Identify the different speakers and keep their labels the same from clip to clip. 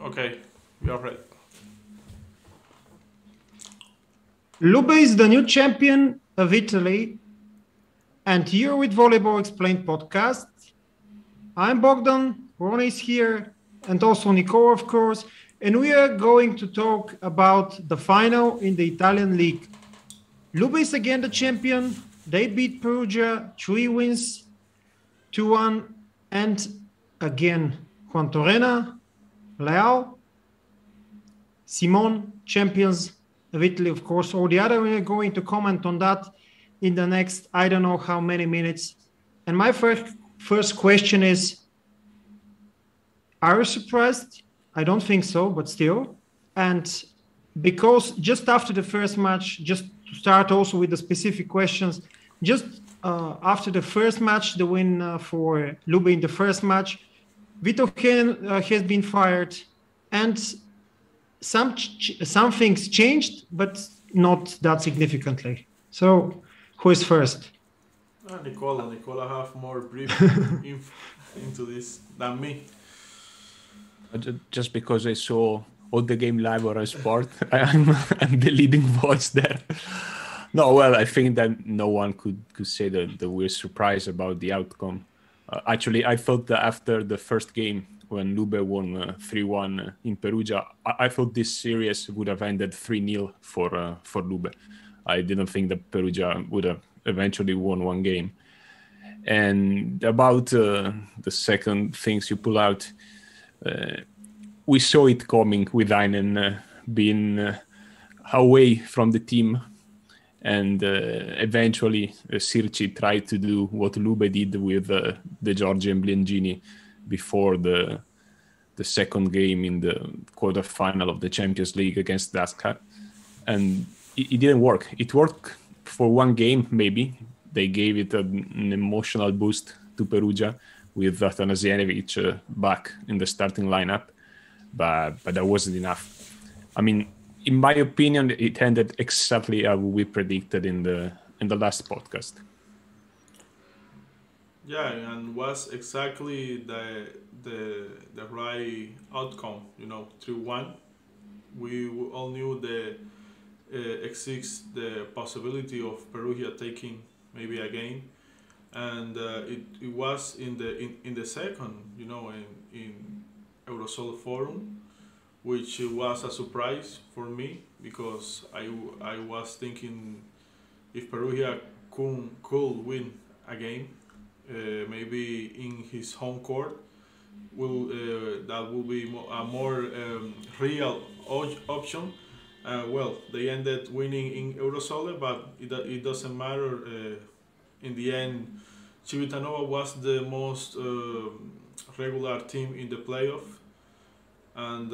Speaker 1: Okay, we are ready.
Speaker 2: Lube is the new champion of Italy, and you're with Volleyball Explained podcast. I'm Bogdan, Ron is here, and also Nicole, of course, and we are going to talk about the final in the Italian league. Lube is again the champion. They beat Perugia, 3 wins, 2-1, and again, Juan Torena, Leal, Simon, champions of Italy, of course. All the other, we're going to comment on that in the next, I don't know how many minutes. And my first question is, are you surprised? I don't think so, but still. And because just after the first match, just to start also with the specific questions, just after the first match, the win for Lube in the first match, Vito Heinen has been fired, and some things changed, but not that significantly. So, who is first?
Speaker 1: Nicola have more brief into this than me.
Speaker 3: Just because I saw all the game live or a sport, I'm the leading voice there. No, well, I think that no one could say that we're surprised about the outcome. Actually, I thought that after the first game, when Lube won 3-1 in Perugia, I thought this series would have ended 3-0 for Lube. I didn't think that Perugia would have eventually won one game. And about the second things you pull out, we saw it coming with Heinen being away from the team. And eventually, Sirci tried to do what Lube did with the Georgian Blengini before the second game in the quarterfinal of the Champions League against Daska. And it didn't work. It worked for one game, maybe. They gave it an emotional boost to Perugia with Atanasievich back in the starting lineup. But that wasn't enough. I mean, in my opinion, it ended exactly as we predicted in the last podcast.
Speaker 1: Yeah, and was exactly the right outcome. 3-1. We all knew the exists the possibility of Perugia taking maybe a game, and it was in the second, in Eurosol Forum, which was a surprise for me because I was thinking if Perugia could win a game, maybe in his home court, that will be a more real option. Well, they ended winning in Eurosole, but it doesn't matter. In the end, Civitanova was the most regular team in the playoff, and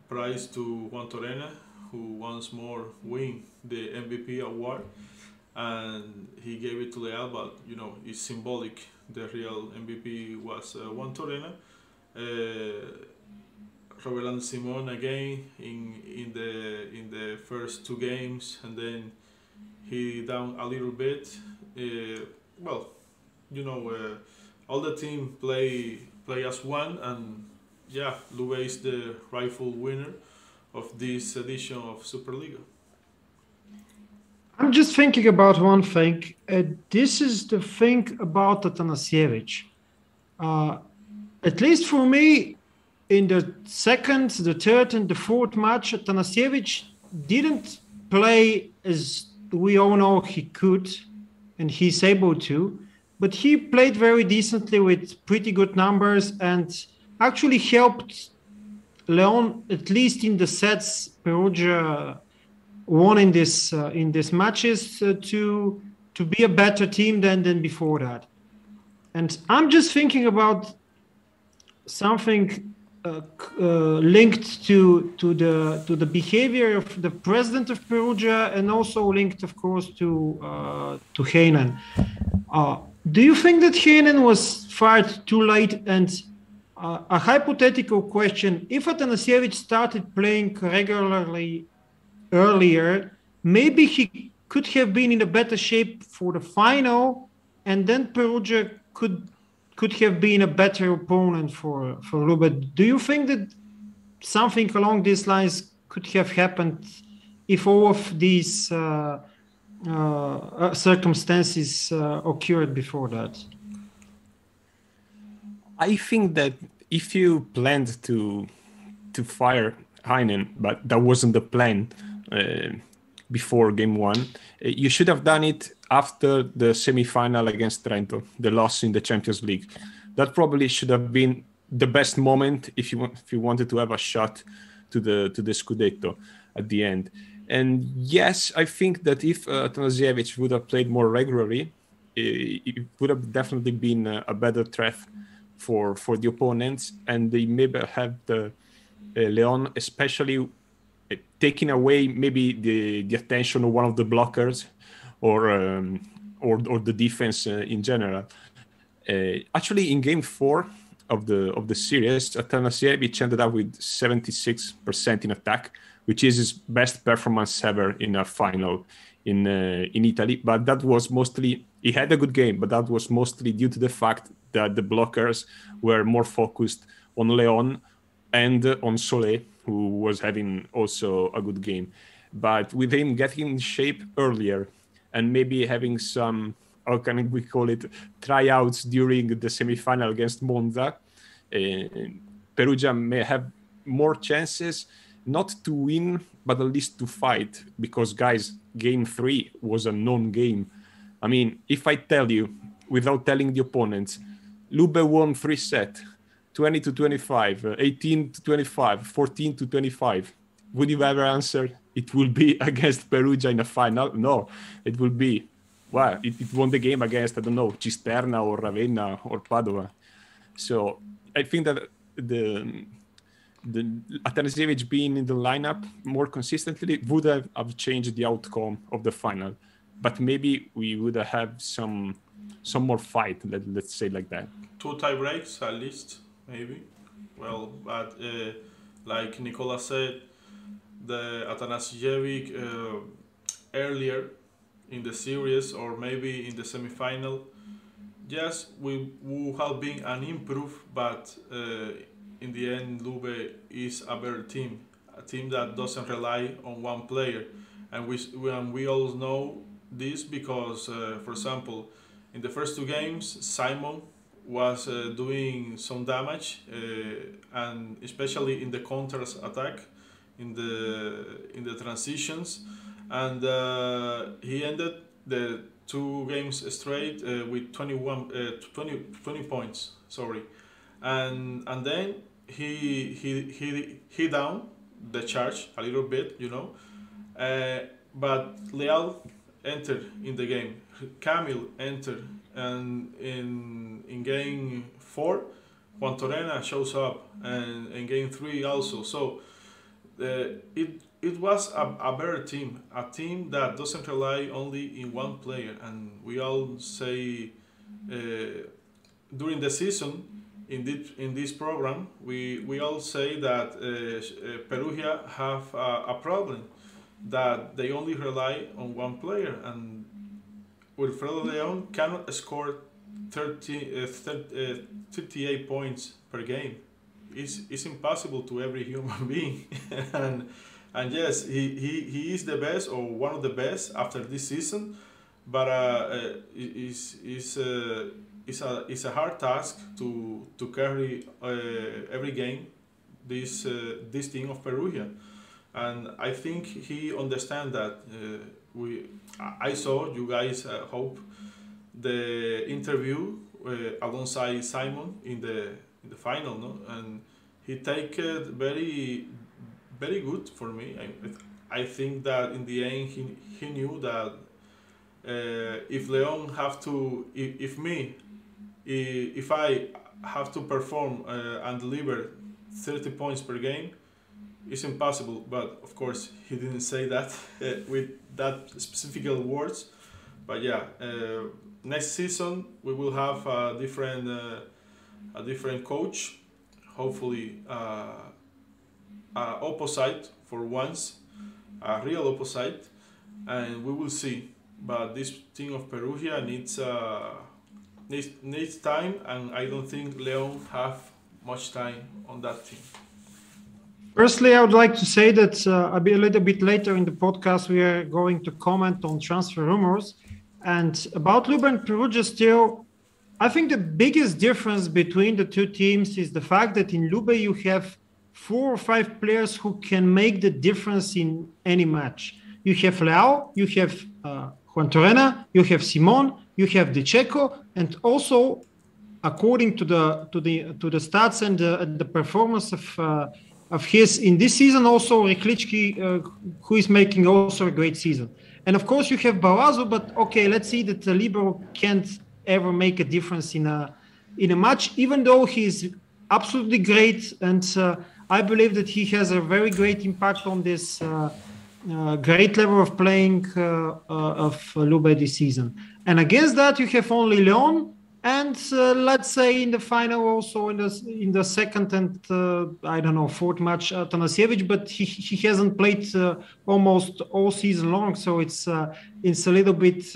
Speaker 1: prize to Juan Torena, who once more win the MVP award, and he gave it to Leal, but it's symbolic. The real MVP was Juan Torena. Roland Simon again in the first two games, and then he down a little bit. All the team play as one, and yeah, Lube is the rightful winner of this edition of Superliga.
Speaker 2: I'm just thinking about one thing. This is the thing about Atanasievich. At least for me, in the second, the third, and the fourth match, Atanasievich didn't play as we all know he could, and he's able to, but he played very decently with pretty good numbers and actually helped Leon, at least in the sets Perugia won in this matches, to be a better team than before that. And I'm just thinking about something linked to the behavior of the president of Perugia, and also linked, of course, to Heinen. Do you think that Heinen was fired too late? And a hypothetical question: if Atanasievich started playing regularly earlier, maybe he could have been in a better shape for the final, and then Perugia could have been a better opponent for Lube. Do you think that something along these lines could have happened if all of these circumstances occurred before that.
Speaker 3: I think that if you planned to fire Heinen, but that wasn't the plan before game one, you should have done it after the semi-final against Trento, the loss in the Champions League. That probably should have been the best moment if you wanted to have a shot to the Scudetto at the end. And yes, I think that if Atanasievich would have played more regularly, it would have definitely been a better threat for the opponents, and they maybe have the Leon, especially taking away maybe the attention of one of the blockers or the defense in general. Actually, in game 4 of the series, Atanasievich ended up with 76% in attack, which is his best performance ever in a final in Italy. But that was mostly, he had a good game, but that was mostly due to the fact that the blockers were more focused on Leon and on Solé, who was having also a good game. But with him getting in shape earlier and maybe having some, how can we call it, tryouts during the semi-final against Monza, Perugia may have more chances not to win, but at least to fight, because guys, game 3 was a non-game. I mean, if I tell you, without telling the opponents, Lube won 3 sets, 20-25, 18-25, 14-25, would you ever answer it will be against Perugia in a final? No, it will be, well, it won the game against, I don't know, Cisterna or Ravenna or Padova. So I think that the Atanasievich being in the lineup more consistently would have changed the outcome of the final, but maybe we would have some more fight, let's say like that.
Speaker 1: 2 tie breaks at least, maybe. Well, but like Nicola said, the Atanasievich earlier in the series or maybe in the semi-final, yes, we would have been an improve, but in the end, Lube is a better team, a team that doesn't rely on one player, and we all know this because, for example, in the first 2 games, Simon was doing some damage, and especially in the counters attack, in the transitions, and he ended the 2 games straight with 20 points. Sorry, and then he down the charge a little bit, you know, but Leal entered in the game. Camille entered, and in game 4, Juan Torena shows up, and in game 3 also. So it was a better team, a team that doesn't rely only in one player. And we all say during the season in this program, we all say that Perugia have a problem, that they only rely on one player, and Wilfredo Leon cannot score 38 points per game. It's impossible to every human being. and yes, he is the best or one of the best after this season, but it's a hard task to carry every game this team of Perugia, and I think he understands that. I saw you guys hope the interview alongside Simon in the final, no, and he take it very very good for me. I think that in the end he knew that if Leon have to, if I have to perform and deliver 30 points per game, it's impossible. But of course he didn't say that with that specific words. But yeah, next season we will have a different coach, hopefully opposite for once, a real opposite, and we will see. But this team of Perugia needs time, and I don't think Leon have much time on that team.
Speaker 2: Firstly, I would like to say that a little bit later in the podcast, we are going to comment on transfer rumors. And about Lube and Perugia still, I think the biggest difference between the two teams is the fact that in Lube you have 4 or 5 players who can make the difference in any match. You have Leao, you have Juan Torrena, you have Simon, you have De Checo, and also according to the stats and the performance of his in this season, also Riklički, who is making also a great season. And of course you have Barroso, but okay, let's see that the Libero can't ever make a difference in a match, even though he's absolutely great. And I believe that he has a very great impact on this great level of playing of Lube this season. And against that, you have only Leon. And let's say in the final, also in the second and fourth match, Atanasiewicz, but he hasn't played almost all season long, so it's a little bit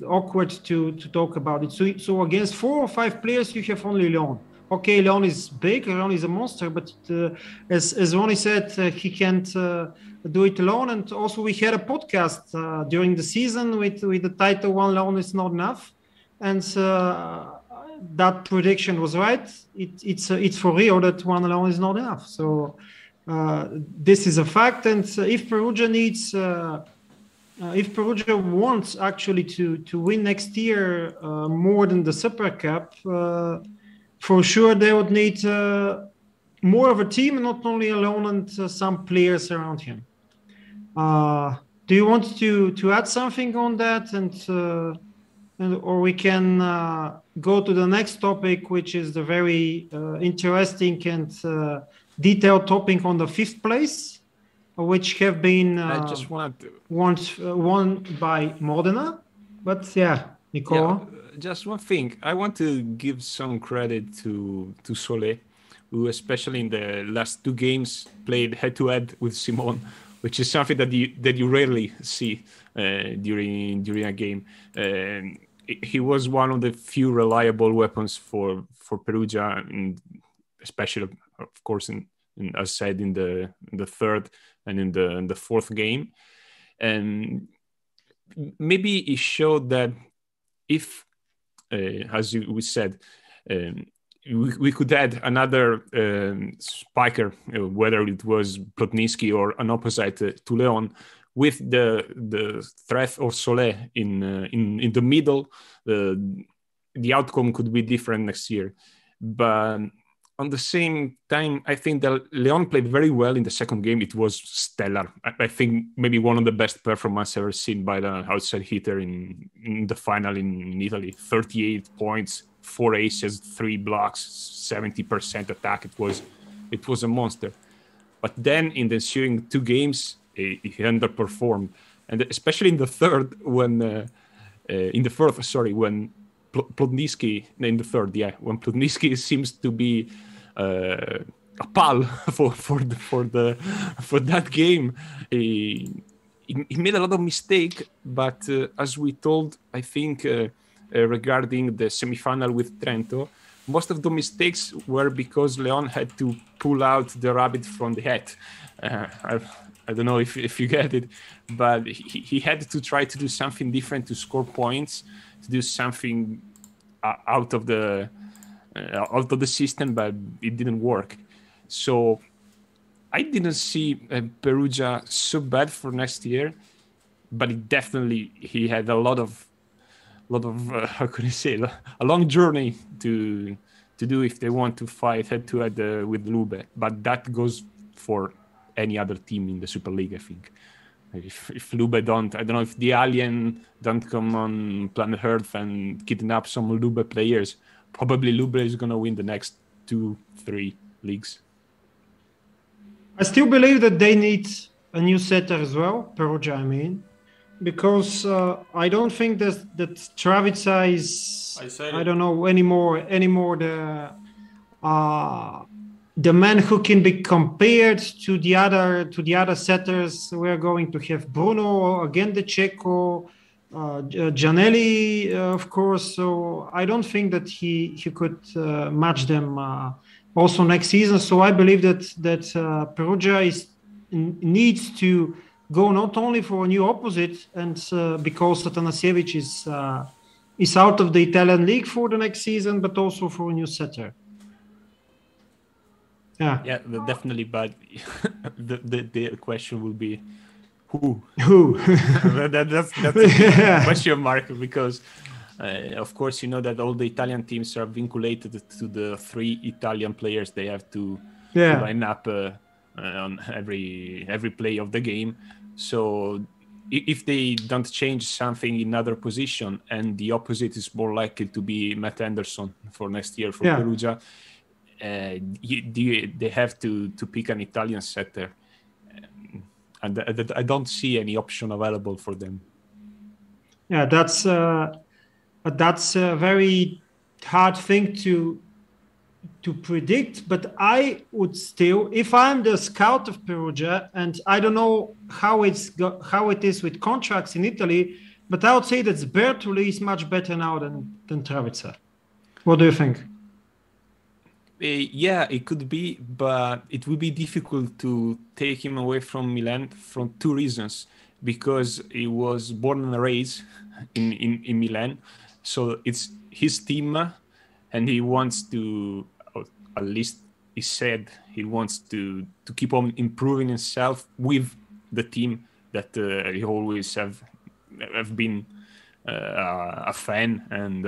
Speaker 2: awkward to talk about it. So against 4 or 5 players, you have only Leon. Okay, Leon is big, Leon is a monster, but as Ronnie said, he can't do it alone. And also, we had a podcast during the season with the title "One Leon is not enough." And that prediction was right. It's for Rio that one alone is not enough. So this is a fact. And if Perugia wants actually to win next year more than the Super Cup, for sure they would need more of a team, not only alone, and some players around him. Do you want to add something on that? Or we can go to the next topic, which is the very interesting and detailed topic on the 5th place, which have been won by Modena. But yeah, Nicola.
Speaker 3: Yeah, just one thing. I want to give some credit to Solé, who especially in the last 2 games played head-to-head with Simon, which is something that you rarely see during a game. He was one of the few reliable weapons for Perugia, and especially, of course, as said in the 3rd and in the 4th game. And maybe it showed that if, as we said, we could add another spiker, whether it was Plotnitsky or an opposite to Leon, with the threat of Solé in the middle, the outcome could be different next year. But on the same time, I think that Leon played very well in the second game. It was stellar. I think maybe one of the best performances ever seen by the outside hitter in the final in Italy. 38 points, 4 aces, 3 blocks, 70% attack. It was a monster. But then in the ensuing 2 games, he underperformed, and especially in the third when Plotnitsky in the third, when Plotnitsky seems to be a pal for that game. He made a lot of mistake, but as we told, I think regarding the semifinal with Trento, most of the mistakes were because Leon had to pull out the rabbit from the hat. I don't know if you get it, but he had to try to do something different to score points, to do something out of the system, but it didn't work. So I didn't see Perugia so bad for next year, but he had a lot of how can I say, a long journey to do if they want to fight head to head with Lube. But that goes for any other team in the Super League, I think. If Lube don't, I don't know, if the alien don't come on planet Earth and kidnap some Lube players, probably Lube is going to win the next 2-3 leagues.
Speaker 2: I still believe that they need a new setter as well, Perugia, I mean, because I don't think that Travica is, I don't know, anymore the man who can be compared to the other setters. We're going to have Bruno, again De Checo, Giannelli, of course. So I don't think that he could match them also next season. So I believe that Perugia needs to go not only for a new opposite, and because Atanasiewicz is out of the Italian league for the next season, but also for a new setter.
Speaker 3: Yeah, definitely. But the question will be who? That's a question mark, because of course, you know that all the Italian teams are vinculated to the 3 Italian players they have to line up on every play of the game. So if they don't change something in other position, and the opposite is more likely to be Matt Anderson for next year for Perugia, they have to pick an Italian setter, and I don't see any option available for them.
Speaker 2: Yeah, that's a very hard thing to predict, but I would still, if I'm the scout of Perugia, and I don't know how it is with contracts in Italy, but I would say that Bertoli is much better now than Travizza. What do you think?
Speaker 3: Yeah, it could be, but it would be difficult to take him away from Milan from 2 reasons. Because he was born and raised in Milan, so it's his team, and he wants to, at least he said, he wants to keep on improving himself with the team that he always have been a fan and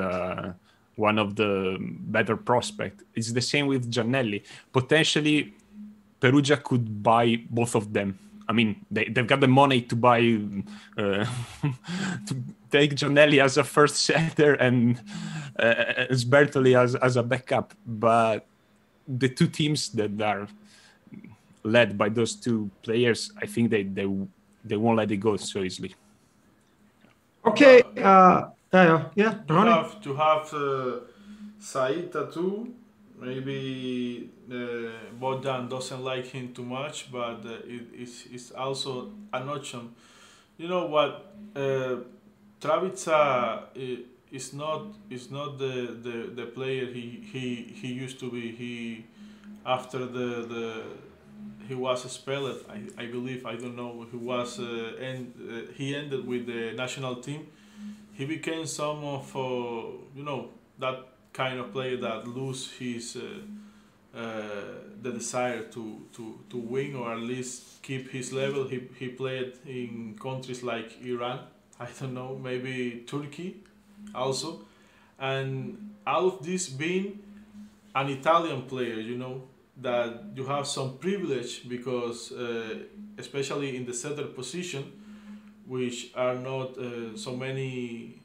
Speaker 3: one of the better prospects. It's the same with Giannelli. Potentially, Perugia could buy both of them. I mean, they've got the money to buy, to take Giannelli as a first setter and Sbertoli as a backup. But the 2 teams that are led by those 2 players, I think they won't let it go so easily.
Speaker 2: Okay.
Speaker 1: To have Saita too. Maybe Bogdan doesn't like him too much, but it's also an option. You know what? Travizza is not the player he used to be. He after he was expelled. I believe, I don't know. He was he ended with the national team. He became some of that kind of player that lose his the desire to win, or at least keep his level. He played in countries like Iran, I don't know, maybe Turkey also, and out of this being an Italian player, that you have some privilege, because especially in the setter position, which are not so many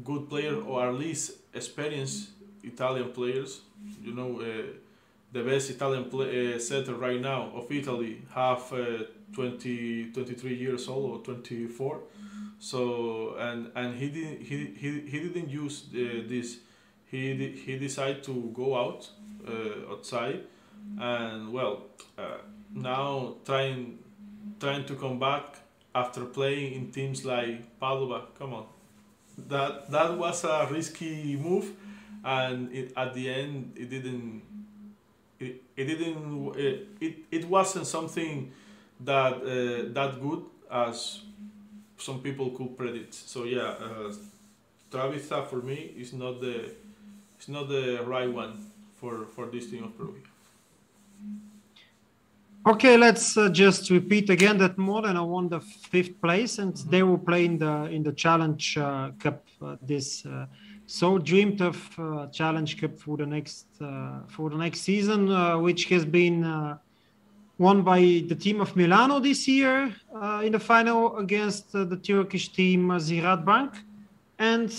Speaker 1: good players, or at least experienced Italian players. The best Italian setter right now of Italy have 23 years old or 24. So and he didn't use this. He decided to go outside, and now trying to come back after playing in teams like Padova. Come on. That was a risky move, and at the end it wasn't something that good as some people could predict. So Travizza for me is not the right one for this team of Perugia.
Speaker 2: Okay, let's just repeat again that Modena won the 5th place, and they will play in the Challenge Cup this. So dreamed of Challenge Cup for the next season, which has been won by the team of Milano this year in the final against the Turkish team Ziraat Bank. And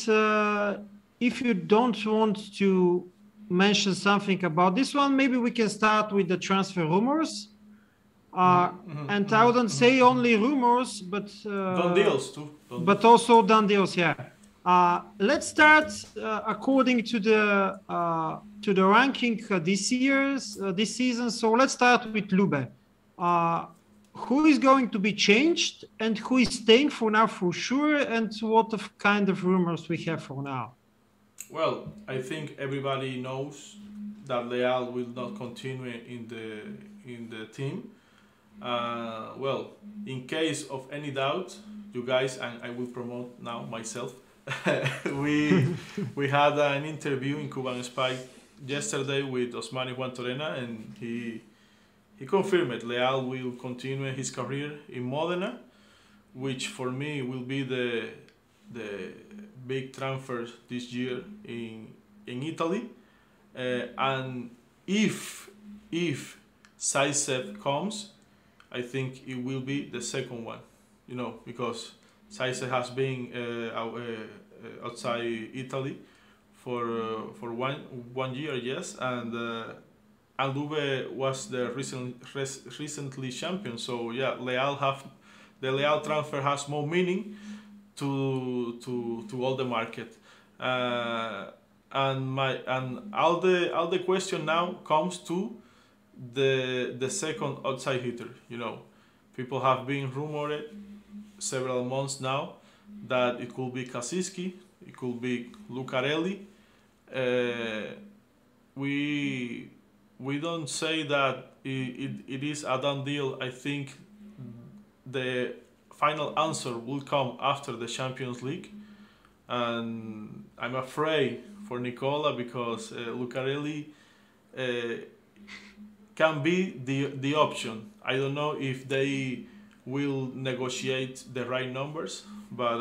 Speaker 2: if you don't want to mention something about this one, maybe we can start with the transfer rumors. And I wouldn't say only rumors, but
Speaker 1: done deals too.
Speaker 2: But also done deals, yeah. Let's start according to the ranking this season. So let's start with Lube. Who is going to be changed, and who is staying for now for sure, and what kind of rumors we have for now?
Speaker 1: Well, I think everybody knows that Leal will not continue in the team. Well, in case of any doubt, you guys, and I will promote now myself. we had an interview in Cuban Spy yesterday with Osmani Juan Torena, and he confirmed Leal will continue his career in Modena, which for me will be the big transfer this year in Italy. And if Zaycev comes, I think it will be the second one, because Zaycev has been outside Italy for 1 year, yes, and Lube was the recently champion. So yeah, the Leal transfer has more meaning to all the market. And all the question now comes to the second outside hitter. People have been rumored several months now that it could be Kasiski, it could be Lucarelli. We don't say that it is a done deal. I think the final answer will come after the Champions League, and I'm afraid for Nicola because Lucarelli can be the option. I don't know if they will negotiate the right numbers, but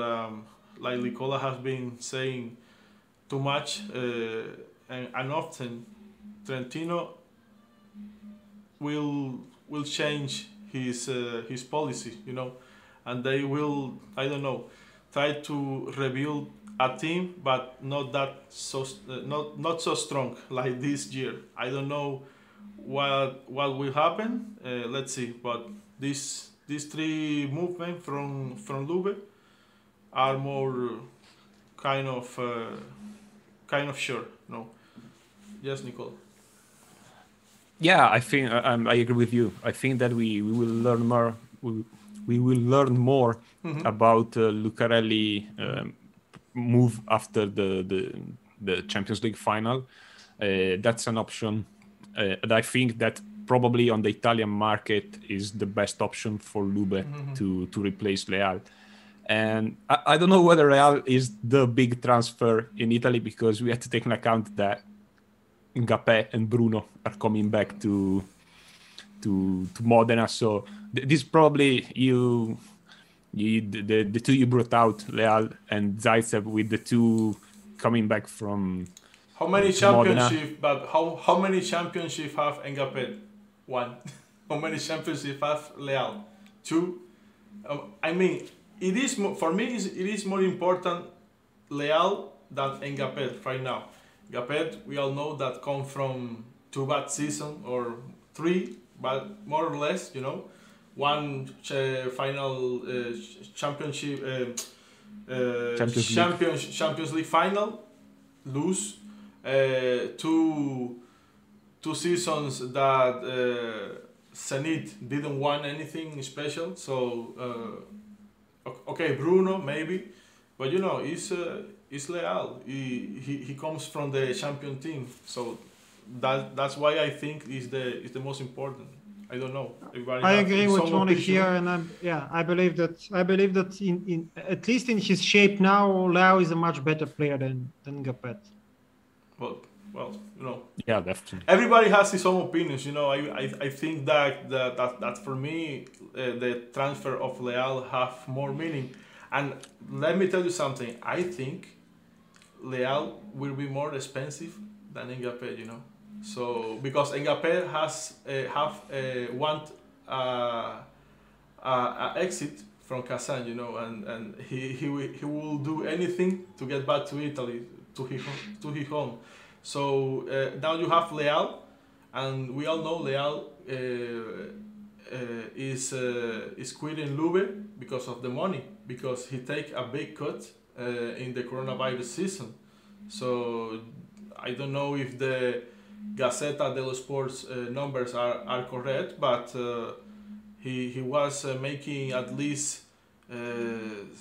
Speaker 1: like Nicola has been saying too much and often, Trentino will change his policy, and they will, I don't know, try to rebuild a team, but not so strong like this year. I don't know what will happen. Let's see. But these three movements from Lube are more kind of sure. No. Yes, Nicole.
Speaker 3: Yeah, I think I agree with you. I think that we will learn more. We will learn more about Lucarelli move after the Champions League final. That's an option. And I think that probably on the Italian market is the best option for Lube to replace Leal. And I don't know whether Leal is the big transfer in Italy, because we have to take into account that Mbappé and Bruno are coming back to Modena. So this probably the two you brought out, Leal and Zaycev, with the two coming back from
Speaker 1: how many championship? But how many championship have Mbappé? 1. How many championship have Leal? 2. I mean, it is for me. It is more important Leal than Mbappé right now. Mbappé, we all know that come from 2 bad seasons or 3, but more or less, one final championship, Champions League final, lose. 2 seasons that Zenit didn't want anything special. So okay, Bruno maybe, but it's Leal. He comes from the champion team, so that's why I think is the most important. I don't know.
Speaker 2: I agree with Ronnie here, and I believe that in at least in his shape now, Leal is a much better player than Gapet.
Speaker 1: Well,
Speaker 3: Yeah, definitely.
Speaker 1: Everybody has his own opinions. I think that for me, the transfer of Leal have more meaning. And let me tell you something. I think Leal will be more expensive than Mbappé. So because Mbappé want exit from Kazan, and he will do anything to get back to Italy, to his home. So now you have Leal, and we all know Leal is quitting Lube because of the money, because he take a big cut in the coronavirus season. So I don't know if the Gazzetta dello Sport's numbers are correct, but he was making at least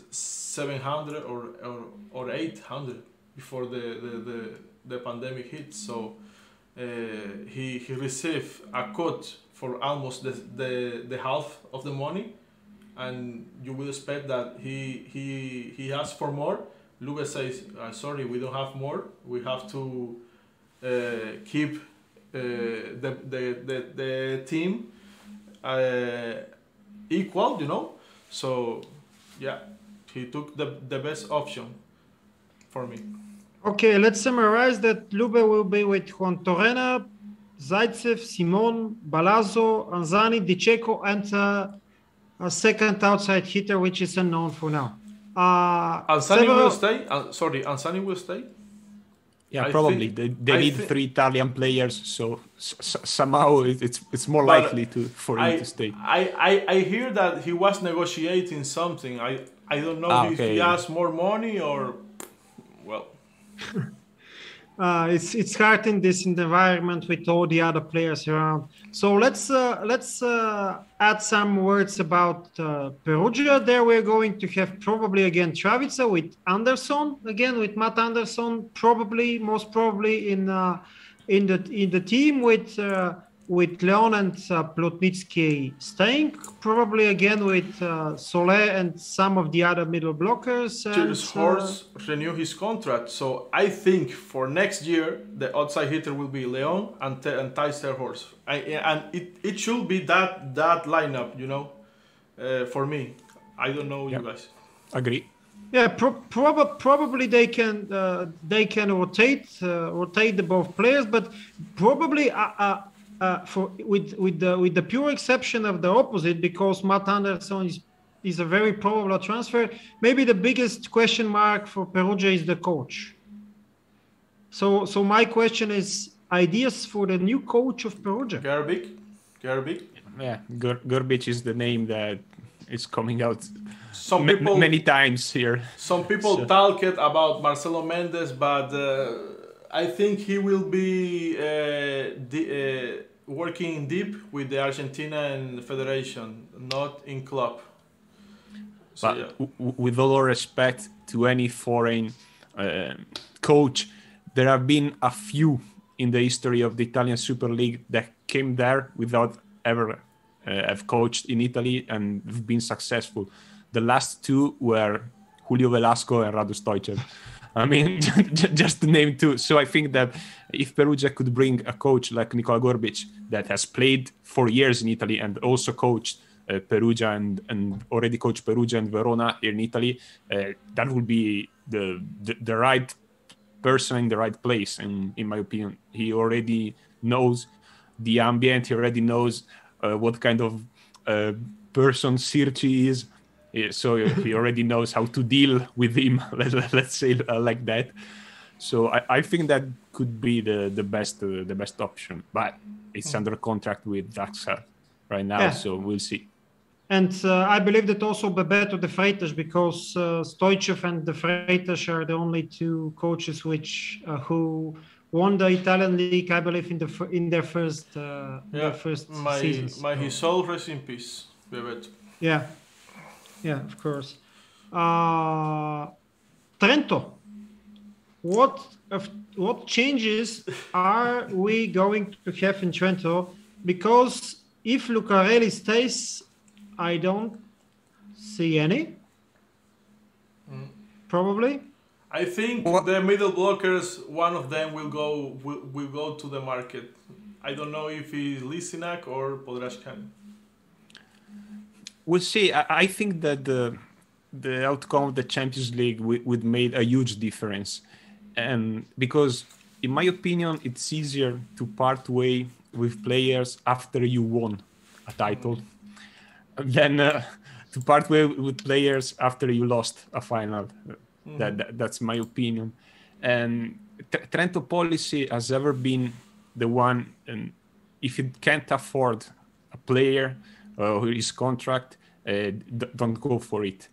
Speaker 1: 700 or 800 before the pandemic hit. So he received a cut for almost the half of the money, and you will expect that he asks for more. Lube says, sorry, we don't have more. We have to keep the team equal, you know. So yeah, he took the best option for me.
Speaker 2: Okay, let's summarize that Lube will be with Juan Torrena, Zaitsev, Simon, Balazzo, Anzani, Di Cecco, and a second outside hitter, which is unknown for now.
Speaker 1: Anzani will stay? Sorry, Anzani will stay?
Speaker 3: Yeah, probably. They need 3 Italian players, so somehow it's more likely for him to stay.
Speaker 1: I hear that he was negotiating something. I don't know if he has more money or... Well...
Speaker 2: it's hard in this environment with all the other players around. So let's add some words about Perugia. There we're going to have probably again Travica with Anderson, again with Matt Anderson, most probably in the team with Leon and Plotnitsky staying, probably again with Soler and some of the other middle blockers.
Speaker 1: Julius Horst renew his contract, so I think for next year the outside hitter will be Leon and Thijs Terhorst, and it should be that lineup, you know, for me. I don't know you guys.
Speaker 3: Agree.
Speaker 2: Yeah, probably they can rotate the both players, but probably. With the pure exception of the opposite, because Matt Anderson is a very probable transfer. Maybe the biggest question mark for Perugia is the coach. So my question is ideas for the new coach of Perugia.
Speaker 1: Gerbic.
Speaker 3: Yeah, Gerbic is the name that is coming out many times here.
Speaker 1: Some people talk about Marcelo Mendes, but I think he will be working deep with the Argentina and Federation, not in club. So,
Speaker 3: but with all respect to any foreign coach, there have been a few in the history of the Italian Super League that came there without ever have coached in Italy and have been successful. The last 2 were Julio Velasco and Radu Stoichev. I mean, just to name 2. So I think that if Perugia could bring a coach like Nikola Gorbic that has played for years in Italy and also coached Perugia and already coached Perugia and Verona in Italy, that would be the right person in the right place. And in my opinion, he already knows the ambient. He already knows what kind of person Sirci is. So he already knows how to deal with him, let's say like that. So I think that could be the best option. But it's under contract with Daxa right now, so we'll see.
Speaker 2: And I believe that also Bebeto De Freitas, because Stoichev and De Freitas are the only 2 coaches who won the Italian league, I believe, in their first seasons.
Speaker 1: May his soul rest in peace, Bebeto.
Speaker 2: Yeah, of course. Trento, what changes are we going to have in Trento? Because if Lucarelli stays, I don't see any. Probably.
Speaker 1: I think the middle blockers, one of them will go to the market. I don't know if it's Listenak or Podraškan.
Speaker 3: We'll see. I think that the outcome of the Champions League would make a huge difference, and because in my opinion, it's easier to part way with players after you won a title than to part way with players after you lost a final. That's my opinion. And Trento policy has ever been the one, and if you can't afford a player his contract, don't go for it.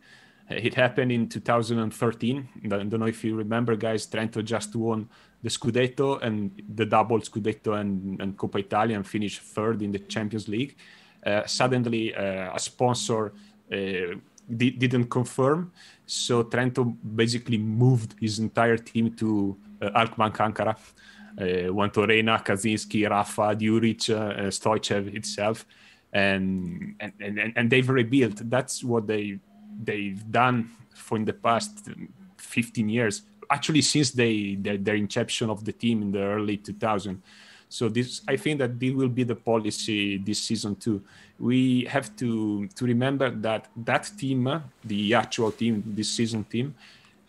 Speaker 3: It happened in 2013. I don't know if you remember, guys. Trento just won the Scudetto and the double Scudetto and Coppa Italia and finished 3rd in the Champions League. Suddenly, a sponsor didn't confirm, so Trento basically moved his entire team to Halkbank Ankara, went to Rena, Kaczynski, Rafa, Djuric, Stoichev itself, and they've rebuilt. That's what they've done for in the past 15 years. Actually, since their inception of the team in the early 2000s. So I think that this will be the policy this season too. We have to remember that team, the actual team, this season team,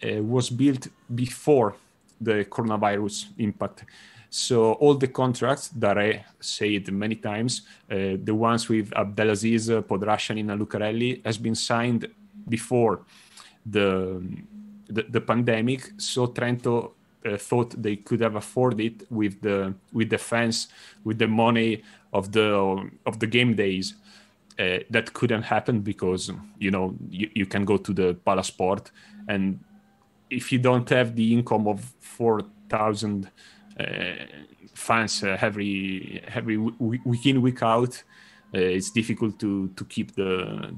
Speaker 3: was built before the coronavirus impact. So all the contracts that I said many times, the ones with Abdelaziz, Podrashanin, and Lucarelli, has been signed before the pandemic. So Trento thought they could have afforded it with the fans, with the money of the game days. That couldn't happen because you can go to the Palasport, and if you don't have the income of 4,000 fans every week in, week out, it's difficult to keep the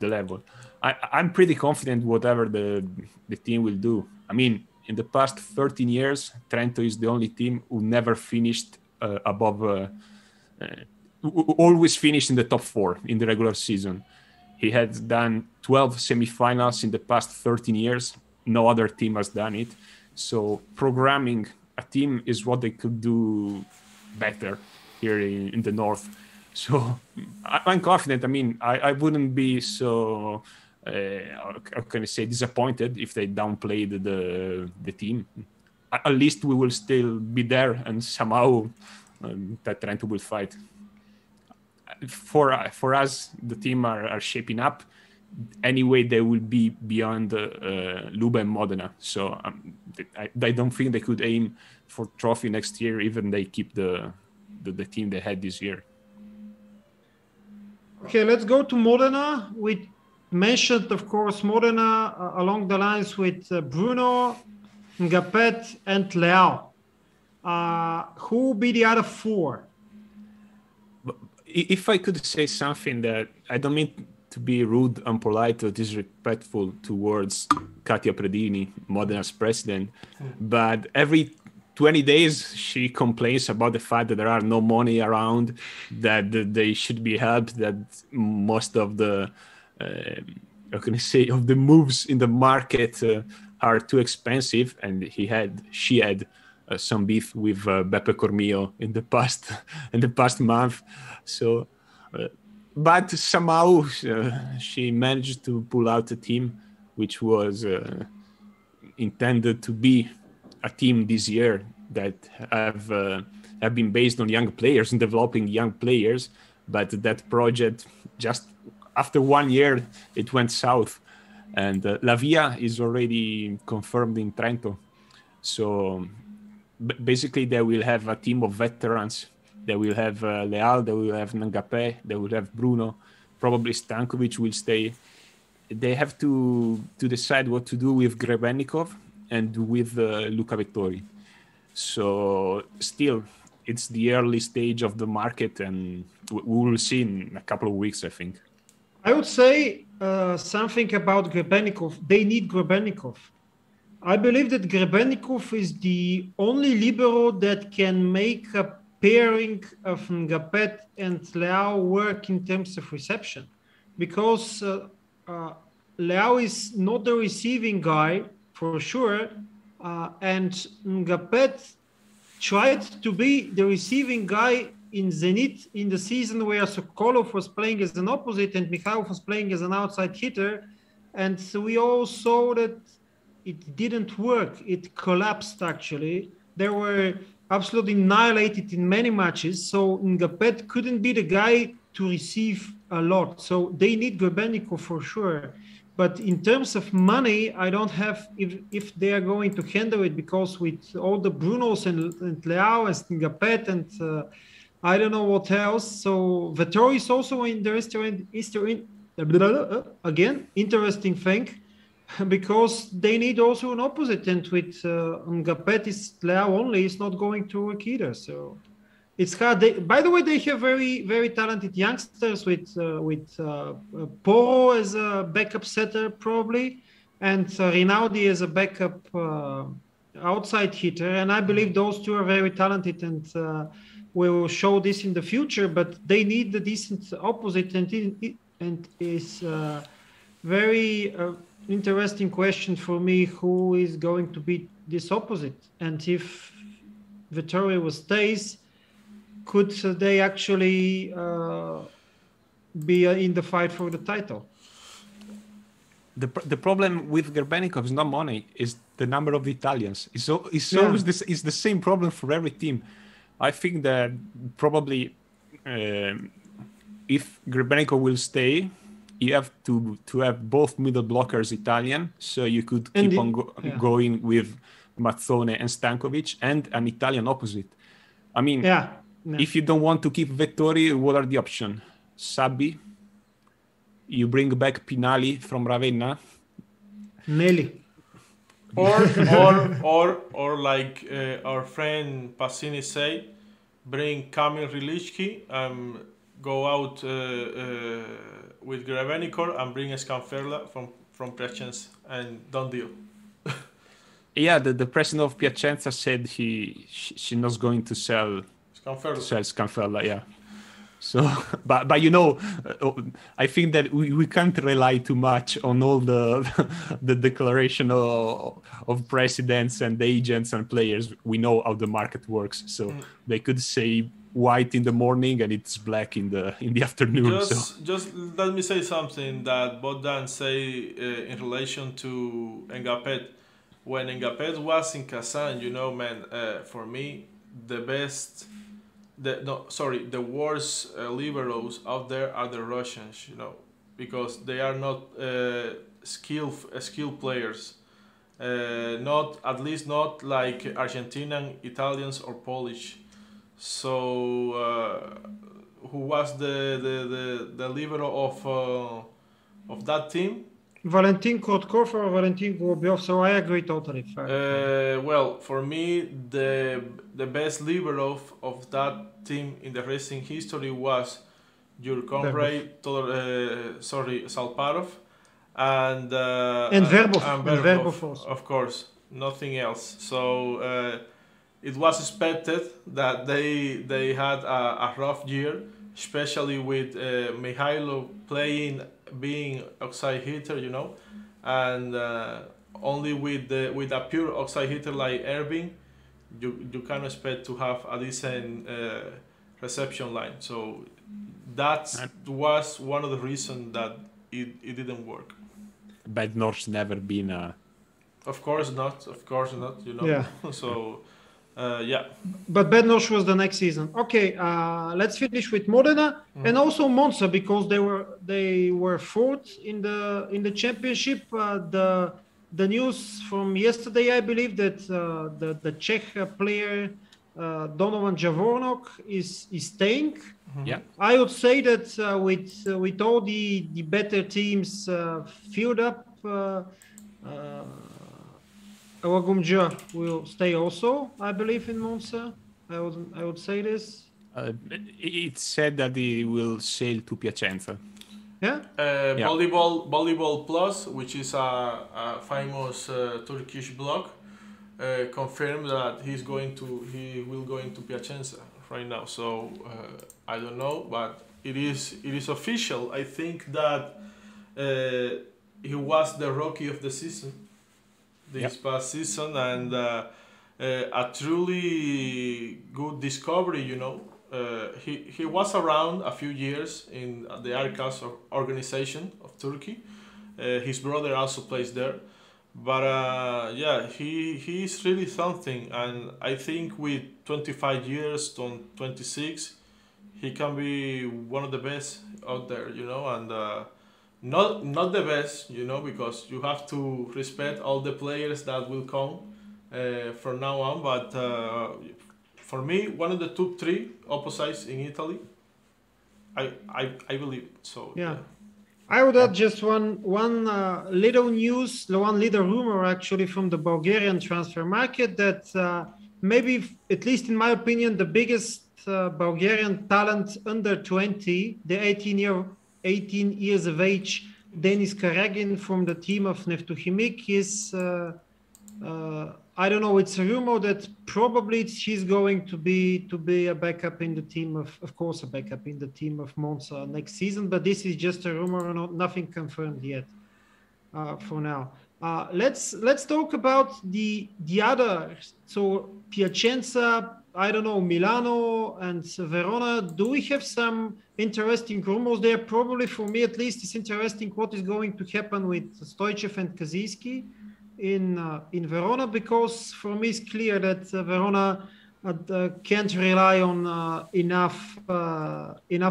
Speaker 3: level. I'm pretty confident whatever the team will do. I mean, in the past 13 years, Trento is the only team who never finished always finished in the top 4 in the regular season. He had done 12 semifinals in the past 13 years. No other team has done it. So programming a team is what they could do better here in the north. So I'm confident. I mean, I wouldn't be so, how can I say, disappointed if they downplayed the team. At least we will still be there, and somehow that Trento will fight. For us, the team are shaping up. Anyway, they will be beyond Luba and Modena. So I don't think they could aim for trophy next year, even they keep the team they had this year.
Speaker 2: Okay, let's go to Modena. We mentioned, of course, Modena along the lines with Bruno, Ngapet, and Leao. Who will be the other 4?
Speaker 3: If I could say something, that I don't mean to be rude, unpolite, or disrespectful towards Katia Predini, Modena's president, but every 20 days she complains about the fact that there are no money around, that they should be helped, that most of the how can I say, of the moves in the market are too expensive, and she had some beef with Beppe Cormillo in the past month. So, but somehow she managed to pull out a team which was intended to be a team this year that have been based on young players and developing young players. But that project, just after 1 year, it went south. And La Via is already confirmed in Trento. So basically they will have a team of veterans. They will have Leal, they will have Ngapé, they will have Bruno, probably Stankovic will stay. They have to decide what to do with Grebennikov and with Luca Vettori. So still, it's the early stage of the market, and we will see in a couple of weeks, I think.
Speaker 2: I would say something about Grebennikov. They need Grebennikov. I believe that Grebennikov is the only libero that can make a pairing of Ngapet and Leao work in terms of reception, because Leao is not the receiving guy for sure, and Ngapet tried to be the receiving guy in Zenit in the season where Sokolov was playing as an opposite and Mikhailov was playing as an outside hitter, and so we all saw that it didn't work. It collapsed actually. They were absolutely annihilated in many matches, so Ngapet couldn't be the guy to receive a lot. So they need Grebennikov for sure. But in terms of money, I don't have if they are going to handle it, because with all the Brunos and Leao and Ngapet and I don't know what else. So Vettori is also in the interesting thing, because they need also an opposite, and with Ngapet is Leao only, is not going to work either. So it's hard. By the way, they have very, very talented youngsters with Porro as a backup setter probably, and Rinaldi as a backup outside hitter, and I believe those two are very talented and will show this in the future. But they need the decent opposite, and is very interesting question for me: who is going to be this opposite? And if Vittorio stays, could they actually be in the fight for the title?
Speaker 3: The problem with Grebennikov is not money; is the number of Italians. It's always this. It's the same problem for every team. I think that probably if Grebennikov will stay, you have to have both middle blockers Italian, so you could keep going with Mazzone and Stankovic, and an Italian opposite. I mean, if you don't want to keep Vettori, what are the options? Sabbi? You bring back Pinali from Ravenna?
Speaker 2: Nelly.
Speaker 1: Or like our friend Passini say, bring Kamil Rilichki and go out with Grebennikov and bring Scanferla from Piacenza and done deal.
Speaker 3: Yeah, the president of Piacenza said she's not going to sell Scanferla. Yeah. So, but you know, I think that we can't rely too much on all the declaration of presidents and agents and players. We know how the market works, so they could say white in the morning and it's black in the afternoon.
Speaker 1: Just let me say something that Bogdan say in relation to Ngapet. When Ngapet was in Kazan, you know, man, for me the worst liberos out there are the Russians, you know, because they are not skilled players, at least not like Argentinian, Italians or Polish. So who was the libero of that team?
Speaker 2: Valentin Kotkov or Valentin Gorobyov, so I agree totally.
Speaker 1: Well, for me, the best libero of that team in the racing history was your comrade, Salparov, and
Speaker 2: Verbov,
Speaker 1: of course, nothing else. So it was expected that they had a rough year, especially with Mihailo being outside hitter, you know, and only with a pure outside hitter like Irving, you can expect to have a decent reception line. So that was one of the reasons that it didn't work.
Speaker 3: Bednor's never been a...
Speaker 1: Of course not, you know.
Speaker 2: Yeah.
Speaker 1: So, yeah.
Speaker 2: But Bednosh was the next season. Okay, let's finish with Modena and also Monza, because they were fourth in the championship. The news from yesterday, I believe, that the Czech player Donovan Javornok is staying.
Speaker 3: Yeah,
Speaker 2: I would say that with all the better teams filled up, Awagumja will stay also, I believe, in Monza. I would say this.
Speaker 3: It's said that he will sail to Piacenza.
Speaker 2: Yeah.
Speaker 1: Volleyball Plus, which is a famous Turkish blog, confirmed that he will go into Piacenza right now. So I don't know, but it is official. I think that he was the rookie of the season this past season, and a truly good discovery, you know. He was around a few years in the Arkas organization of Turkey. His brother also plays there, but yeah, he is really something, and I think with 25 years to 26, he can be one of the best out there, you know, and not the best, you know, because you have to respect all the players that will come from now on, but for me, one of the top 3 opposites in Italy, I believe so.
Speaker 2: Yeah. I would add just one little news, one little rumor actually from the Bulgarian transfer market, that maybe, at least in my opinion, the biggest Bulgarian talent under 20, the 18 years of age, Denis Karagin from the team of Neftochimik, is I don't know. It's a rumor that probably she's going to be a backup in the team of course, a backup in the team of Monza next season. But this is just a rumor, nothing confirmed yet for now. Let's talk about the other. So Piacenza, I don't know, Milano and Verona. Do we have some interesting rumors there? Probably for me at least, it's interesting what is going to happen with Stoichev and Kazinski in Verona, because for me it's clear that Verona can't rely on enough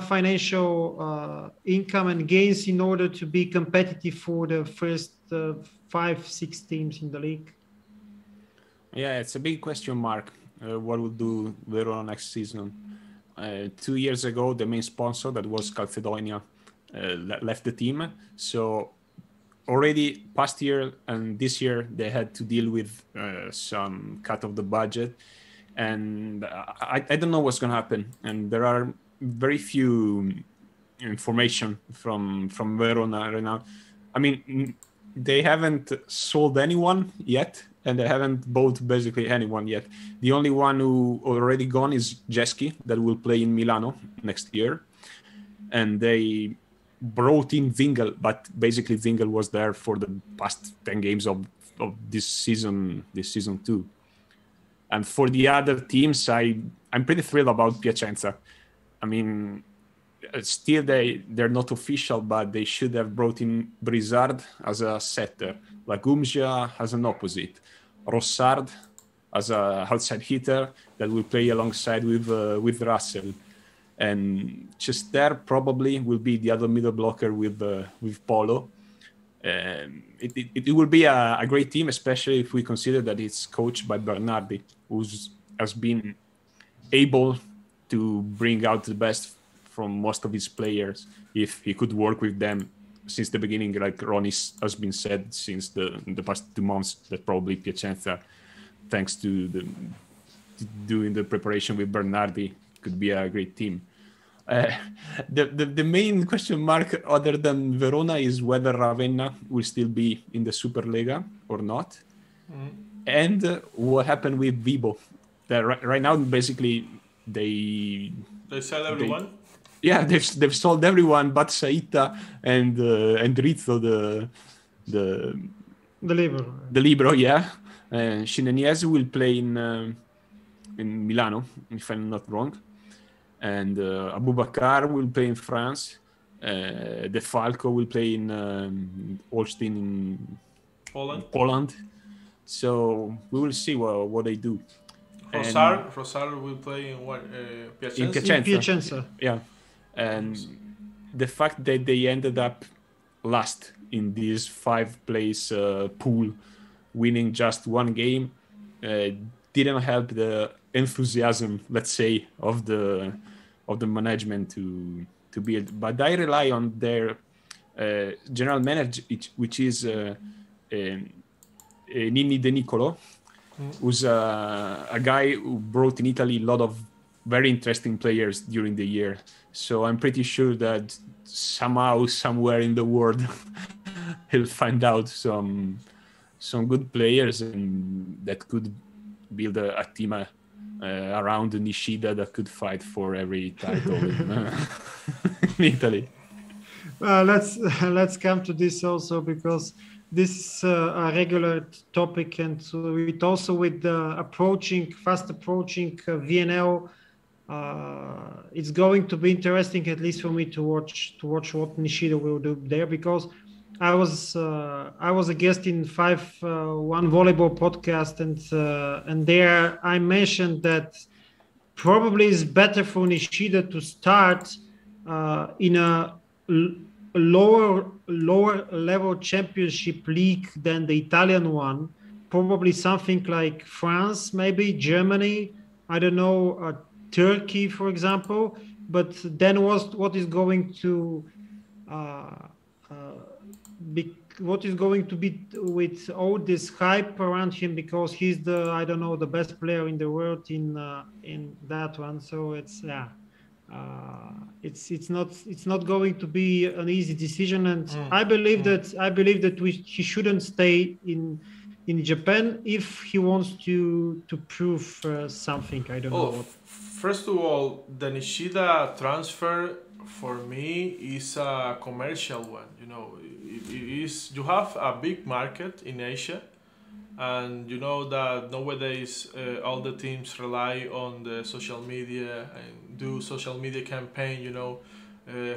Speaker 2: financial income and gains in order to be competitive for the first 5-6 teams in the league.
Speaker 3: Yeah, it's a big question mark. What will do Verona next season? 2 years ago, the main sponsor, that was Calzedonia, left the team. So already past year and this year, they had to deal with some cut of the budget. And I don't know what's going to happen. And there are very few information from Verona right now. I mean, they haven't sold anyone yet, and they haven't bought basically anyone yet. The only one who already gone is Jeski, that will play in Milano next year. And they brought in Wingel, but basically Wingel was there for the past 10 games of this season too. And for the other teams, I'm pretty thrilled about Piacenza. I mean, still they're not official, but they should have brought in Brizard as a setter, Lagumgia as an opposite, Rossard as a outside hitter that will play alongside with Russell, and Chester probably will be the other middle blocker with Polo. It will be a great team, especially if we consider that it's coached by Bernardi, who has been able to bring out the best from most of his players if he could work with them since the beginning, like Ronnie has been said since the past 2 months, that probably Piacenza, thanks to doing the preparation with Bernardi, could be a great team. The main question mark other than Verona is whether Ravenna will still be in the Superlega or not. And what happened with Vibo. Right now, basically, they
Speaker 1: sell everyone?
Speaker 3: They've sold everyone but Saita and Rizzo, the
Speaker 2: libero.
Speaker 3: The libero, yeah. Scineniese will play in Milano, if I'm not wrong. And Abubakar will play in France. De Falco will play in Holstein in Poland. So we will see what they do.
Speaker 1: Rossard will play in what? Piacenza?
Speaker 2: In Piacenza.
Speaker 3: Yeah. And the fact that they ended up last in this 5-place pool, winning just one game, didn't help the enthusiasm, let's say, of the management to build. But I rely on their general manager, which is Ninni De Nicolo, who's a guy who brought in Italy a lot of very interesting players during the year. So I'm pretty sure that somehow, somewhere in the world, he'll find out some good players and that could build a team around Nishida that could fight for every title in Italy.
Speaker 2: Let's come to this also, because this is a regular topic, and so it also with the fast approaching VNL. It's going to be interesting, at least for me, to watch what Nishida will do there, because I was a guest in 5-1 volleyball podcast, and there I mentioned that probably it's better for Nishida to start in a lower level championship league than the Italian one, probably something like France, maybe Germany, I don't know, Turkey, for example. But then what is going to what is going to be with all this hype around him, because he's the best player in the world in that one. So it's not going to be an easy decision, and I believe that he shouldn't stay in Japan if he wants to prove something. I don't know
Speaker 1: Oh,
Speaker 2: what.
Speaker 1: first of all, the Nishida transfer for me is a commercial one. You know, it is you have a big market in Asia, and you know that nowadays all the teams rely on the social media and do social media campaign. You know,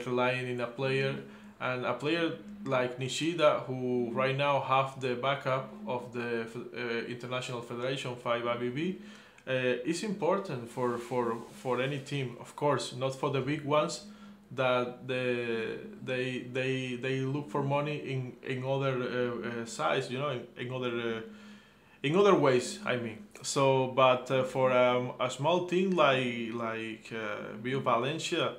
Speaker 1: relying in a player, and a player like Nishida, who right now have the backup of the International Federation 5IBB, is important for any team. Of course, not for the big ones that they look for money in other sides, you know, in other ways. I mean, so but for a small team like Bio Valencia,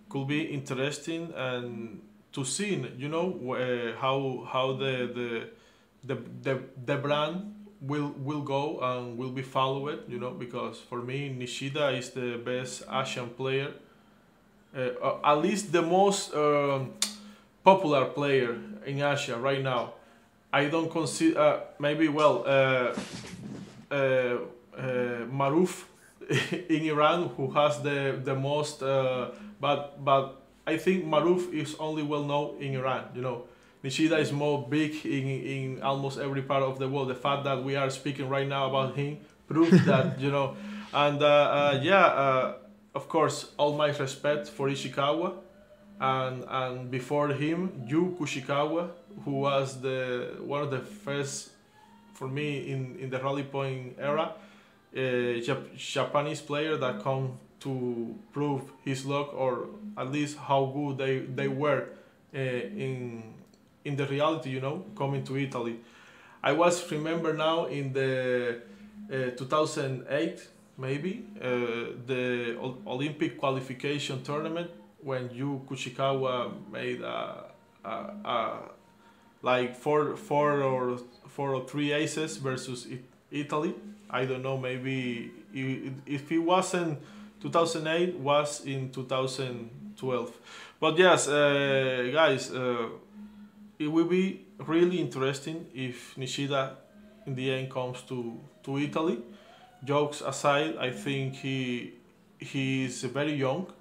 Speaker 1: could be interesting and to see, you know, how the brand will go and will be followed, you know, because for me Nishida is the best Asian player, at least the most popular player in Asia right now. I don't consider maybe Maruf in Iran, who has the most, but I think Maruf is only well known in Iran. You know, Nishida is more big in almost every part of the world. The fact that we are speaking right now about him proves that, you know, and of course, all my respect for Ishikawa, and before him, Yu Kushikawa, who was the one of the first for me in the rally point era, Japanese player that come to prove his luck, or at least how good they were in the reality, you know, coming to Italy. I was remember now in the 2008 maybe the Olympic qualification tournament when Yu Kushikawa made like four or three aces versus Italy. I don't know, maybe if it wasn't 2008, was in 2012. But yes, guys, it will be really interesting if Nishida in the end comes to Italy. Jokes aside, I think he's very young.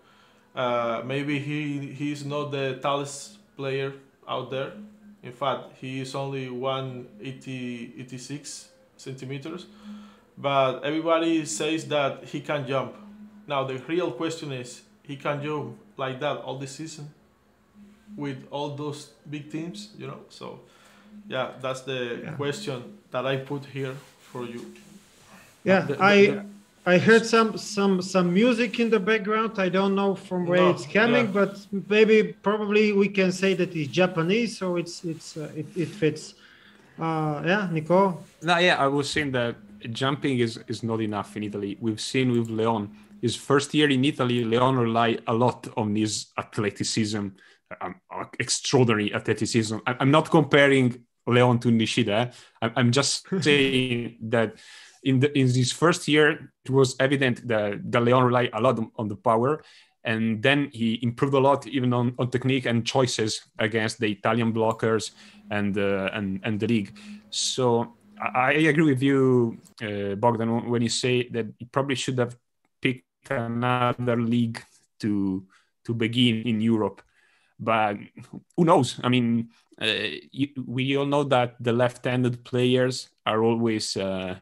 Speaker 1: Maybe he's not the tallest player out there. In fact, he is only 186 centimeters. But everybody says that he can jump. Now the real question is, he can jump like that all the season with all those big teams, you know? So yeah, that's the question that I put here for you.
Speaker 2: Yeah, I heard some music in the background. I don't know from where it's coming, but probably we can say that it's Japanese, so it fits. Nico.
Speaker 3: No, yeah, I was saying that jumping is not enough in Italy. We've seen with Leon, his first year in Italy, Leon relied a lot on his athleticism, extraordinary athleticism. I'm not comparing Leon to Nishida. I'm just saying that in his first year, it was evident that Leon relied a lot on the power, and then he improved a lot even on technique and choices against the Italian blockers and the league. So I agree with you, Bogdan, when you say that he probably should have picked another league to begin in Europe. But who knows? I mean, we all know that the left-handed players are always a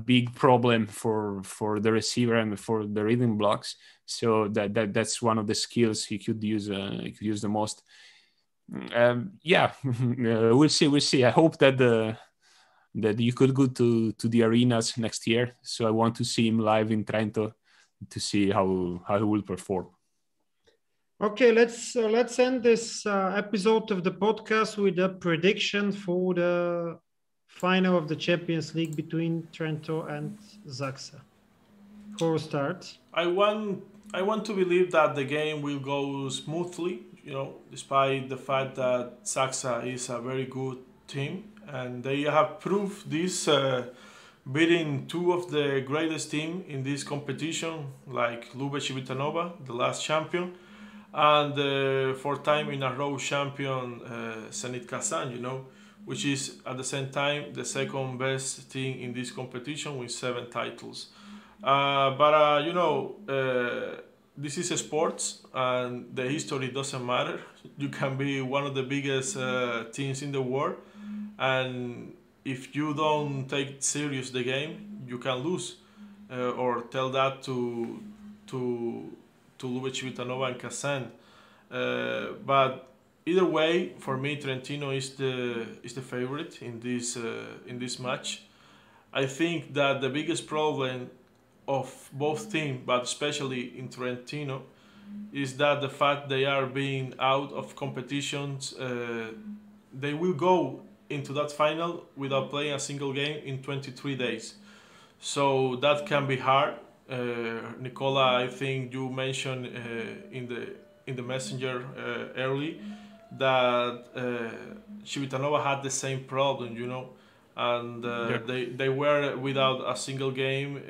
Speaker 3: big problem for the receiver and for the rhythm blocks. So that's one of the skills he could use the most. We'll see. I hope that you could go to the arenas next year. So I want to see him live in Trento to see how he will perform.
Speaker 2: Okay, let's end this episode of the podcast with a prediction for the final of the Champions League between Trento and Zaksa. Who starts?
Speaker 1: I want to believe that the game will go smoothly, you know, despite the fact that Zaksa is a very good team, and they have proved this beating two of the greatest team in this competition, like Lube Civitanova, the last champion, and the fourth time in a row champion Zenit Kazan, you know, which is at the same time the second best team in this competition with 7 titles. But this is a sports, and the history doesn't matter. You can be one of the biggest teams in the world, and if you don't take serious the game, you can lose. Or tell that to Lube Civitanova and Kazan. But either way, for me, Trentino is the favorite in this match. I think that the biggest problem of both teams, but especially in Trentino, is that the fact they are being out of competitions, they will go into that final without playing a single game in 23 days. So that can be hard. Nicola, I think you mentioned in the messenger early that Civitanova had the same problem, and they were without a single game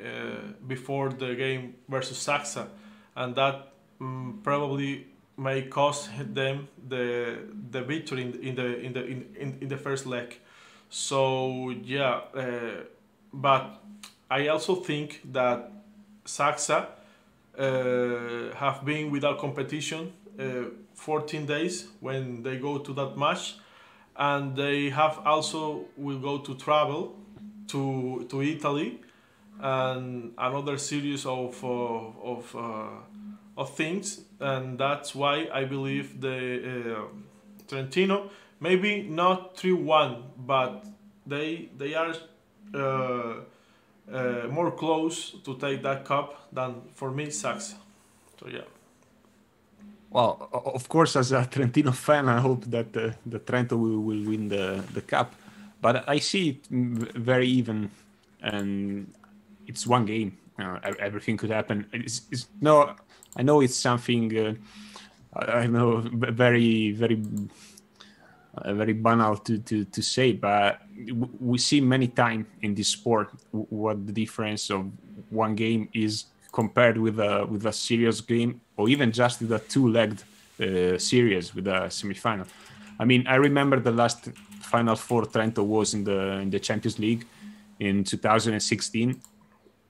Speaker 1: before the game versus Saxa, and that probably may cost them the victory in the first leg. So yeah, but I also think that Saxa have been without competition 14 days when they go to that match, and they have also will go to travel to Italy and another series of things, and that's why I believe the Trentino maybe not 3-1, but they are more close to take that cup than for me Saxa. So yeah.
Speaker 3: Well, of course, as a Trentino fan, I hope that the Trento will win the cup. But I see it very even, and it's one game. Everything could happen. It's no, I know it's something. I know very very banal to say, but we see many times in this sport what the difference of one game is compared with a serious game, or even just with a two-legged series with a semi-final. I mean, I remember the last Final Four Trento was in the Champions League in 2016.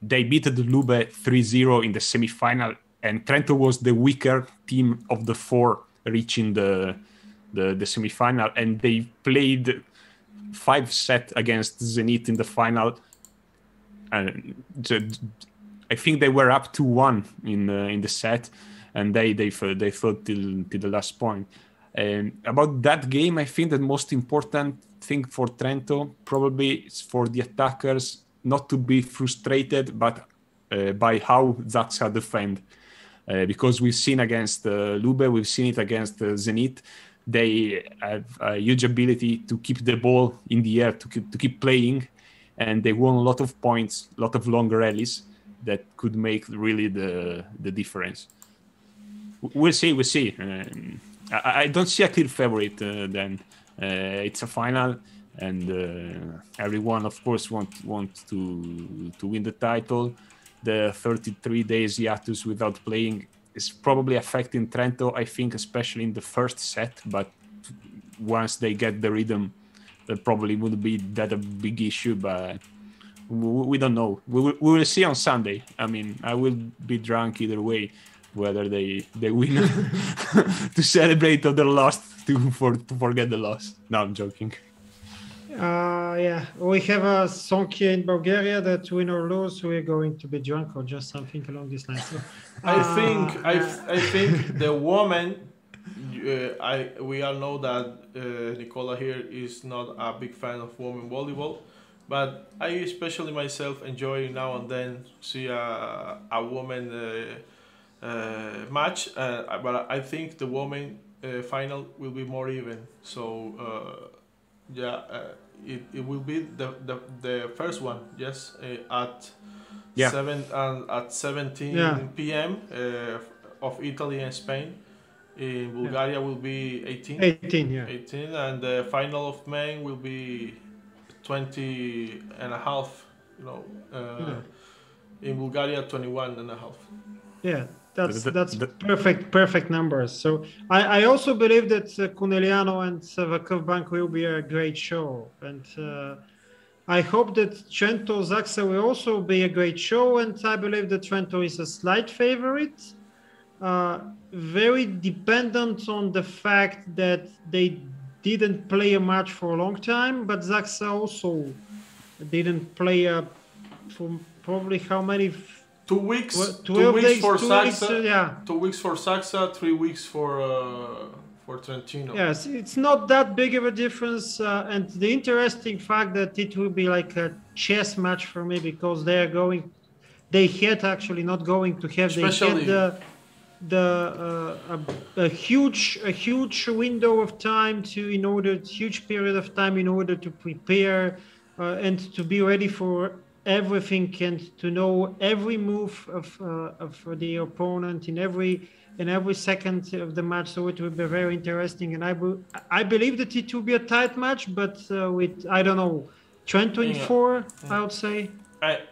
Speaker 3: They beat the Lube 3-0 in the semi-final, and Trento was the weaker team of the four reaching the semi-final, and they played 5 sets against Zenit in the final, and I think they were up 2-1 in the set, and they fought till the last point. About that game, I think the most important thing for Trento probably is for the attackers not to be frustrated, but by how Zaxa defend, because we've seen against Lube, we've seen it against Zenit. They have a huge ability to keep the ball in the air, to keep playing, and they won a lot of points, a lot of long rallies that could make really the difference. We'll see. I don't see a clear favorite. Then it's a final, and everyone, of course, wants to win the title. The 33 days hiatus without playing is probably affecting Trento, I think, especially in the first set. But once they get the rhythm, that probably would be that a big issue. But we don't know. We will see on Sunday. I mean, I will be drunk either way, whether they win to celebrate or they lost to forget the loss. No, I'm joking.
Speaker 2: Yeah, we have a song here in Bulgaria that win or lose, we're going to be drunk or just something along this line. So,
Speaker 1: I think the woman. We all know that Nicola here is not a big fan of women volleyball, but I especially myself enjoy now and then see a woman match. But I think the women final will be more even. So it will be the first one. Yes, at 17 p.m. Of Italy and Spain. In Bulgaria will be 18.
Speaker 2: 18, yeah.
Speaker 1: 18, and the final of men will be 20 and a half. In Bulgaria, 21 and a half.
Speaker 2: Yeah, That's perfect numbers. So I also believe that Conegliano and Vakov Bank will be a great show, and I hope that Trento Zaxa will also be a great show, and I believe that Trento is a slight favorite. Very dependent on the fact that they didn't play a match for a long time, but Zaxa also didn't play for probably how many?
Speaker 1: 2 weeks.
Speaker 2: 12 days
Speaker 1: for
Speaker 2: 2
Speaker 1: Saxa.
Speaker 2: weeks, yeah.
Speaker 1: 2 weeks for Saxa, 3 weeks for Trentino.
Speaker 2: Yes, it's not that big of a difference, and the interesting fact that it will be like a chess match for me because they had actually not going to have.
Speaker 1: Especially,
Speaker 2: they had a huge window of time huge period of time in order to prepare and to be ready for everything and to know every move of the opponent in every second of the match. So it will be very interesting, and I believe that it will be a tight match, but with I don't know, Trento in 4, I would say.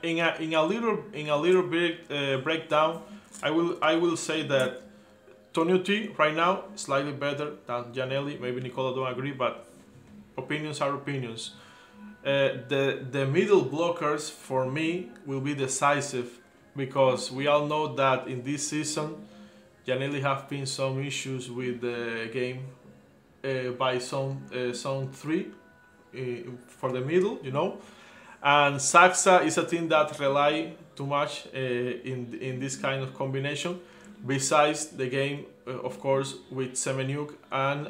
Speaker 1: In a little bit breakdown, I will say that Tonucci right now slightly better than Giannelli. Maybe Nicola don't agree, but opinions are opinions. The middle blockers for me will be decisive because we all know that in this season Giannelli have been some issues with the game by zone 3 for the middle, and Saxa is a team that rely too much in this kind of combination. Besides the game, of course, with Semeniuk and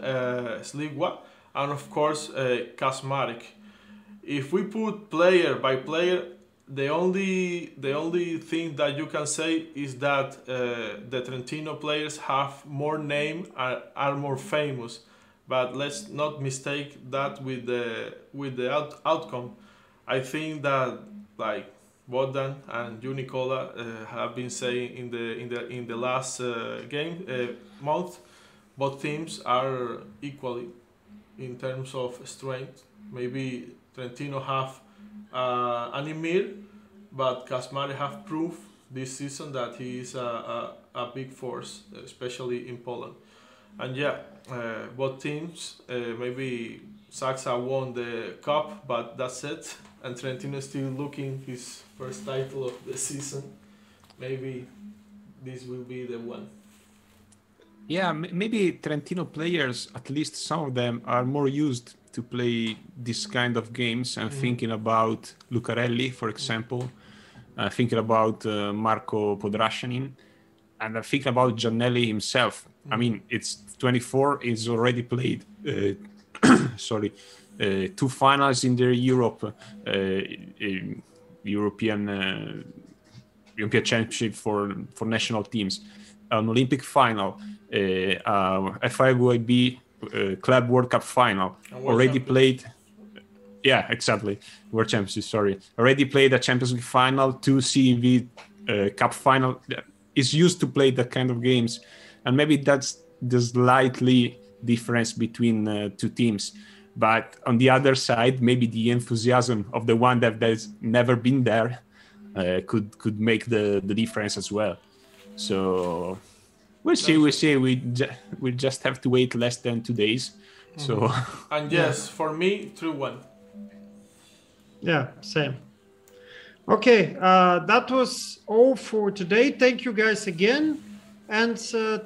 Speaker 1: Sligwa, and of course Kaczmarek. If we put player by player, the only thing that you can say is that the Trentino players have more name, are more famous, but let's not mistake that with the outcome. I think that like Bogdan and you, Nicola, have been saying in the last month, both teams are equally in terms of strength. Maybe Trentino have an Emir, but Kaczmarek have proved this season that he is a big force, especially in Poland. And yeah, both teams, maybe Saxa won the cup, but that's it. And Trentino is still looking his first title of the season. Maybe this will be the one.
Speaker 3: Yeah, maybe Trentino players, at least some of them, are more used to play this kind of games. I'm thinking about Lucarelli, for example. Thinking about Marco Podrashanin. And I'm thinking about Giannelli himself. I mean, it's 24, he's already played, 2 finals in the European Championship for national teams, an Olympic final, FIVB Club World Cup final. Already played. Yeah, exactly. World Championship. Sorry, already played a Champions League final, 2 CEV Cup final. Is used to play that kind of games, and maybe that's the slightly difference between 2 teams. But on the other side, maybe the enthusiasm of the one that's never been there could make the difference as well. So we'll see. We just have to wait less than 2 days. So
Speaker 1: and yes, for me, 3-1.
Speaker 2: Yeah, same. Okay, that was all for today. Thank you guys again. And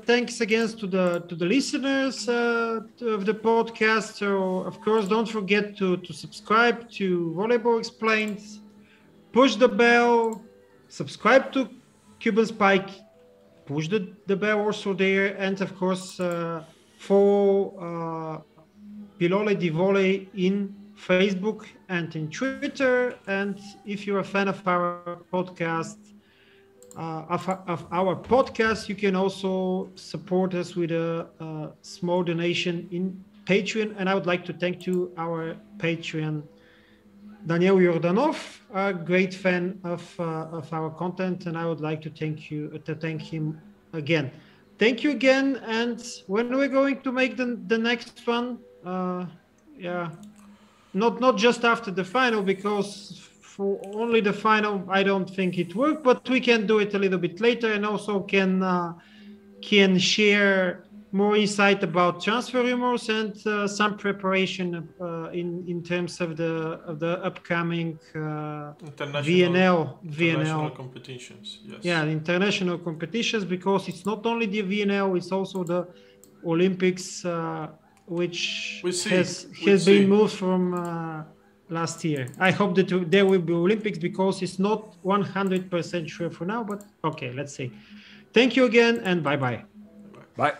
Speaker 2: thanks again to the listeners of the podcast. So, of course, don't forget to subscribe to Volleyball Explained, push the bell, subscribe to Cuban Spike, push the bell also there, and, of course, follow Pilole di Volley in Facebook and in Twitter. And if you're a fan of our podcast, you can also support us with a small donation in Patreon. And I would like to thank to our Patreon, Daniel Yordanov, a great fan of our content, and I would like to thank him again. Thank you again. And when we're going to make the next one, not just after the final, because for only the final, I don't think it worked, but we can do it a little bit later, and also can share more insight about transfer rumors and some preparation in terms of the upcoming
Speaker 1: international competitions. Yes.
Speaker 2: Yeah, international competitions, because it's not only the VNL, it's also the Olympics, which has been moved from last year. I hope that there will be Olympics, because it's not 100% sure for now, but okay, let's see. Thank you again, and bye-bye.
Speaker 3: Bye.